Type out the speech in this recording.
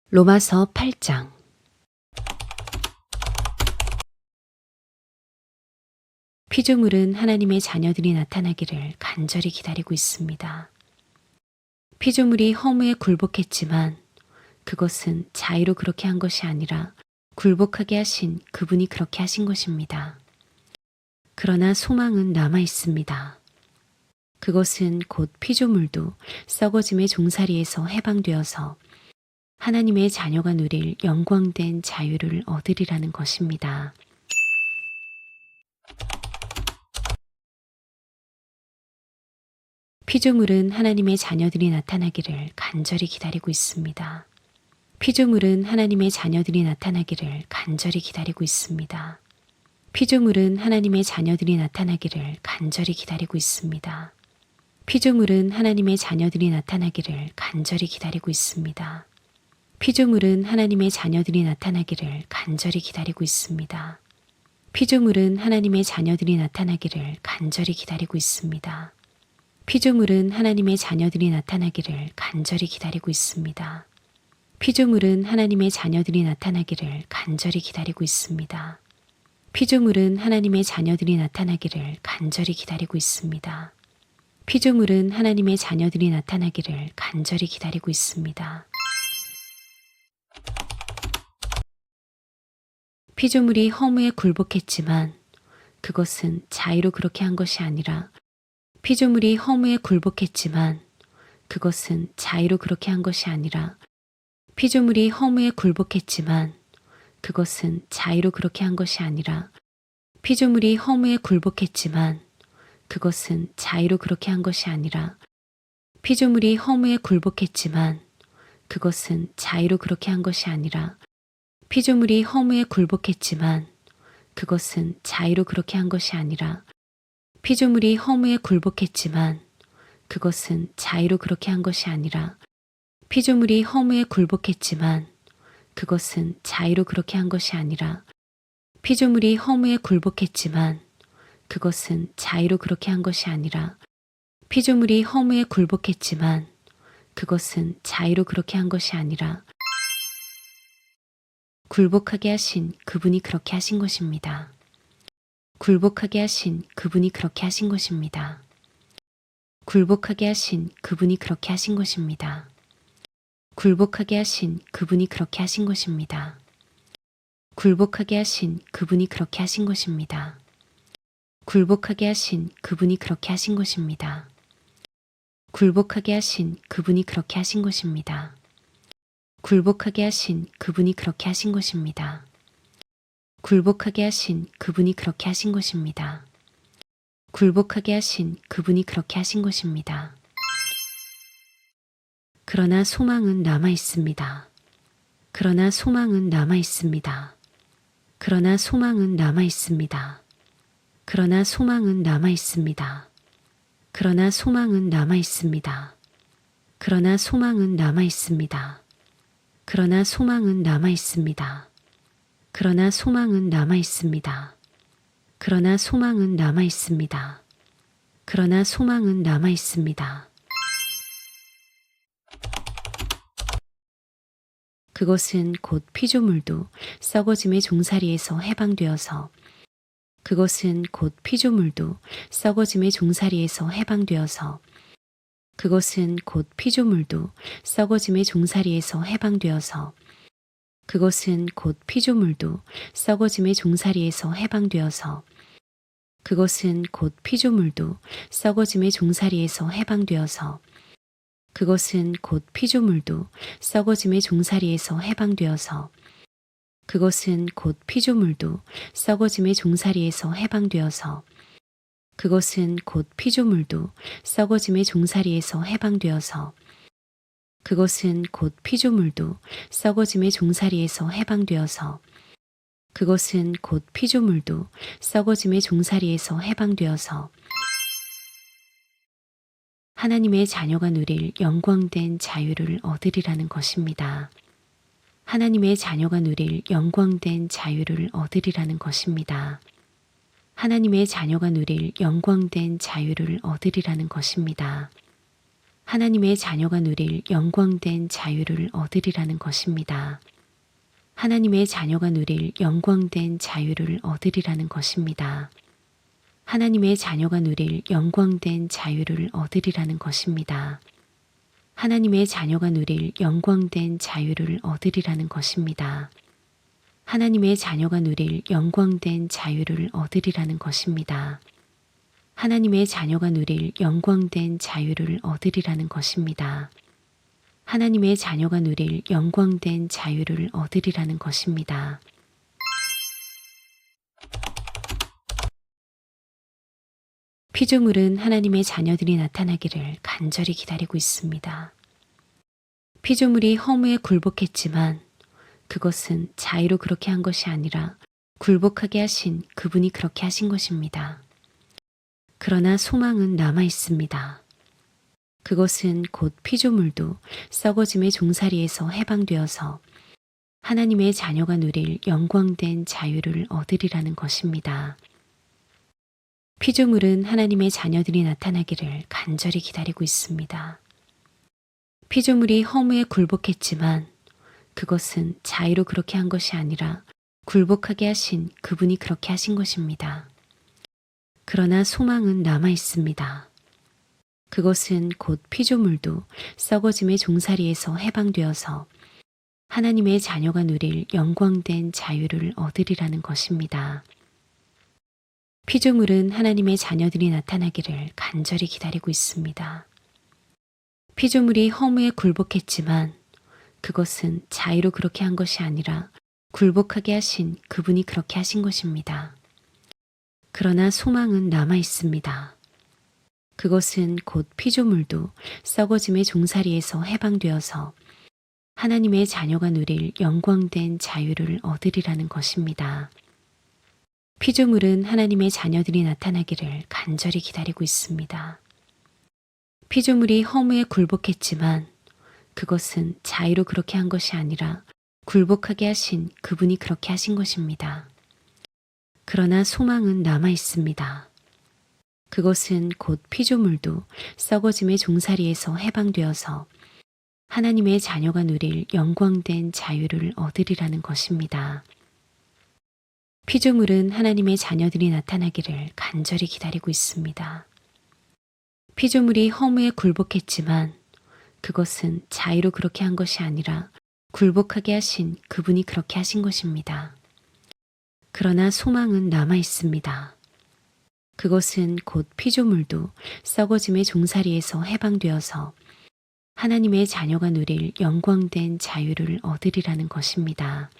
로마서 8장. 피조물은 하나님의 자녀들이 나타나기를 간절히 기다리고 있습니다. 피조물이 허무에 굴복했지만 그것은 자의로 그렇게 한 것이 아니라 굴복하게 하신 그분이 그렇게 하신 것입니다. 그러나 소망은 남아 있습니다. 그것은 곧 피조물도 썩어짐의 종살이에서 해방되어서 하나님의 자녀가 누릴 영광된 자유를 얻으리라는 것입니다. 피조물은 하나님의 자녀들이 나타나기를 간절히 기다리고 있습니다. 피조물은 하나님의 자녀들이 나타나기를 간절히 기다리고 있습니다. 피조물은 하나님의 자녀들이 나타나기를 간절히 기다리고 있습니다. 피조물은 하나님의 자녀들이 나타나기를 간절히 기다리고 있습니다. 피조물은 하나님의 자녀들이 나타나기를 간절히 기다리고 있습니다. 피조물은 하나님의 자녀들이 나타나기를 간절히 기다리고 있습니다. 피조물은 하나님의 자녀들이 나타나기를 간절히 기다리고 있습니다. 피조물은 하나님의 자녀들이 나타나기를 간절히 기다리고 있습니다. 피조물은 하나님의 자녀들이 나타나기를 간절히 기다리고 있습니다. 피조물은 하나님의 자녀들이 나타나기를 간절히 기다리고 있습니다. 피조물이 허무에 굴복했지만 그것은 자의로 그렇게 한 것이 아니라 피조물이 허무에 굴복했지만 그것은 자의로 그렇게 한 것이 아니라 피조물이 허무에 굴복했지만 그것은 자의로 그렇게 한 것이 아니라 피조물이 허무에 굴복했지만 그것은 자의로 그렇게 한 것이 아니라 피조물이 허무에 굴복했지만 그것은 자의로 그렇게 한 것이 아니라 피조물이 허무에 굴복했지만 그것은 자의로 그렇게 한 것이 아니라 피조물이 허무에 굴복했지만 그것은 자의로 그렇게 한 것이 아니라 피조물이 허무에 굴복했지만 그것은 자의로 그렇게 한 것이 아니라 피조물이 허무에 굴복했지만 그것은 자의로 그렇게 한 것이 아니라 피조물이 허무에 굴복했지만 그것은 자의로 그렇게 한 것이 아니라 굴복하게 하신 그분이 그렇게 하신 것입니다. 굴복하게 하신 그분이 그렇게 하신 것입니다. 굴복하게 하신 그분이 그렇게 하신 것입니다. 굴복하게 하신 그분이 그렇게 하신 것입니다. 굴복하게 하신 그분이 그렇게 하신 것입니다. 굴복하게 하신 그분이 그렇게 하신 것입니다. 굴복하게 하신 그분이 그렇게 하신 것입니다. 굴복하게 하신 그분이 그렇게 하신 것입니다. 굴복하게 하신 그분이 그렇게 하신 것입니다. 굴복하게 하신 그분이 그렇게 하신 것입니다. 그러나 소망은 남아 있습니다. 그러나 소망은 남아 있습니다. 그러나 소망은 남아 있습니다. 그러나 소망은 남아 있습니다. 그러나 소망은 남아 있습니다. 그러나 소망은 남아 있습니다. 그러나 소망은 남아 있습니다. 그러나 소망은 남아 있습니다. 그러나 소망은 남아 있습니다. 그러나 소망은 남아 있습니다. 그것은 곧 피조물도 썩어짐의 종살이에서 해방되어서 그것은 곧 피조물도 썩어짐의 종살이에서 해방되어서 그것은 곧 피조물도 썩어짐의 종살이에서 해방되어서 그것은 곧 피조물도 썩어짐의 종살이에서 해방되어서 그것은 곧 피조물도 썩어짐의 종살이에서 해방되어서 그것은 곧 피조물도 썩어짐의 종살이에서 해방되어서 그것은 곧 피조물도 썩어짐의 종살이에서 해방되어서 그것은 곧 피조물도 썩어짐의 종살이에서 해방되어서 그것은 곧 피조물도 썩어짐의 종살이에서 해방되어서 그것은 곧 피조물도 썩어짐의 종살이에서 해방되어서 하나님의 자녀가 누릴 영광된 자유를 얻으리라는 것입니다. 하나님의 자녀가 누릴 영광된 자유를 얻으리라는 것입니다. 하나님의 자녀가 누릴 영광된 자유를 얻으리라는 것입니다. 하나님의 자녀가 누릴 영광된 자유를 얻으리라는 것입니다. 하나님의 자녀가 누릴 영광된 자유를 얻으리라는 것입니다. 하나님의 자녀가 누릴 영광된 자유를 얻으리라는 것입니다. 하나님의 자녀가 누릴 영광된 자유를 얻으리라는 것입니다. 하나님의 자녀가 누릴 영광된 자유를 얻으리라는 것입니다. 하나님의 자녀가 누릴 영광된 자유를 얻으리라는 것입니다. 하나님의 자녀가 누릴 영광된 자유를 얻으리라는 것입니다. 피조물은 하나님의 자녀들이 나타나기를 간절히 기다리고 있습니다. 피조물이 허무에 굴복했지만 그것은 자의로 그렇게 한 것이 아니라 굴복하게 하신 그분이 그렇게 하신 것입니다. 그러나 소망은 남아 있습니다. 그것은 곧 피조물도 썩어짐의 종살이에서 해방되어서 하나님의 자녀가 누릴 영광된 자유를 얻으리라는 것입니다. 피조물은 하나님의 자녀들이 나타나기를 간절히 기다리고 있습니다. 피조물이 허무에 굴복했지만 그것은 자의로 그렇게 한 것이 아니라 굴복하게 하신 그분이 그렇게 하신 것입니다. 그러나 소망은 남아 있습니다. 그것은 곧 피조물도 썩어짐의 종살이에서 해방되어서 하나님의 자녀가 누릴 영광된 자유를 얻으리라는 것입니다. 피조물은 하나님의 자녀들이 나타나기를 간절히 기다리고 있습니다. 피조물이 허무에 굴복했지만 그것은 자의로 그렇게 한 것이 아니라 굴복하게 하신 그분이 그렇게 하신 것입니다. 그러나 소망은 남아 있습니다. 그것은 곧 피조물도 썩어짐의 종살이에서 해방되어서 하나님의 자녀가 누릴 영광된 자유를 얻으리라는 것입니다. 피조물은 하나님의 자녀들이 나타나기를 간절히 기다리고 있습니다. 피조물이 허무에 굴복했지만 그것은 자의로 그렇게 한 것이 아니라 굴복하게 하신 그분이 그렇게 하신 것입니다. 그러나 소망은 남아 있습니다. 그것은 곧 피조물도 썩어짐의 종살이에서 해방되어서 하나님의 자녀가 누릴 영광된 자유를 얻으리라는 것입니다. 피조물은 하나님의 자녀들이 나타나기를 간절히 기다리고 있습니다. 피조물이 허무에 굴복했지만 그것은 자의로 그렇게 한 것이 아니라 굴복하게 하신 그분이 그렇게 하신 것입니다. 그러나 소망은 남아 있습니다. 그것은 곧 피조물도 썩어짐의 종살이에서 해방되어서 하나님의 자녀가 누릴 영광된 자유를 얻으리라는 것입니다.